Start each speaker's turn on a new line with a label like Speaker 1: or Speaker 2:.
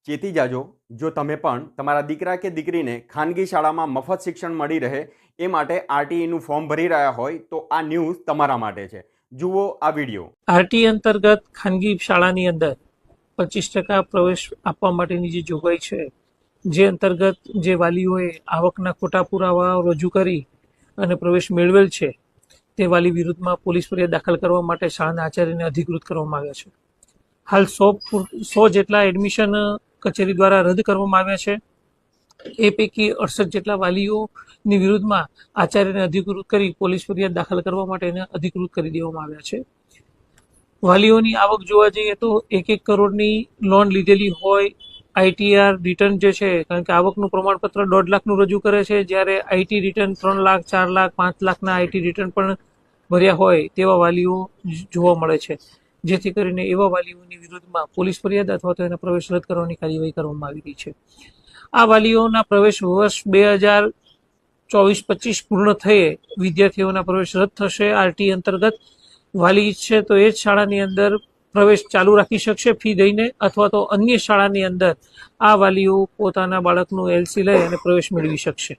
Speaker 1: ચેતી જાજો, જો તમે પણ તમારા દીકરા કે દીકરીને ખાનગી શાળામાં મફત શિક્ષણ મળી રહે એ માટે આરટીઈનું ફોર્મ ભરી રહ્યા હોય તો આ ન્યૂઝ તમારા માટે છે. જુઓ આ વિડીયો.
Speaker 2: આરટીઈ અંતર્ગત ખાનગી શાળાની અંદર 25% પ્રવેશ આપવા માટેની જે જોગવાઈ છે, જે અંતર્ગત જે વાલીઓએ આવકના ખોટા પુરાવા રજૂ કરી અને પ્રવેશ મેળવેલ છે તે વાલી વિરુદ્ધમાં પોલીસ ફરિયાદ દાખલ કરવા માટે શાળાના આચાર્યને અધિકૃત કરવામાં આવ્યા છે. હાલ 100 જેટલા એડમિશન કચેરી દ્વારા રદ કરવામાં આવ્યા છે. એ પૈકી 68 જેટલા વાલીઓની વિરુદ્ધમાં આચાર્યને અધિકૃત કરી પોલીસ ફરિયાદ દાખલ કરવા માટે એને અધિકૃત કરી દેવામાં આવ્યા છે. વાલીઓની આવક જોવા જઈએ તો 1 કરોડની લોન લીધેલી હોય, આઈટીઆર રિટર્ન જે છે, કારણ કે આવકનું પ્રમાણપત્ર 1.5 લાખનું રજૂ કરે છે, જ્યારે આઈટી રિટર્ન 3 લાખ, 4 લાખ, 5 લાખના આઈટી રિટર્ન પણ ભર્યા હોય તેવા વાલીઓ જોવા મળે છે. જેથી કરીને એવા વાલીઓની વિરુદ્ધમાં પોલીસ ફરિયાદ અથવા તો એના પ્રવેશ રદ કરવાની કાર્યવાહી કરવામાં આવી રહી છે. આ વાલીઓના પ્રવેશ વર્ષ 2024-25 પૂર્ણ થયે વિદ્યાર્થીઓના પ્રવેશ રદ થશે. આરટી અંતર્ગત વાલી છે તો એ જ શાળાની અંદર પ્રવેશ ચાલુ રાખી શકશે ફી દઈને, અથવા તો અન્ય શાળાની અંદર આ વાલીઓ પોતાના બાળકનું એલસી લઈ અને પ્રવેશ મેળવી શકશે.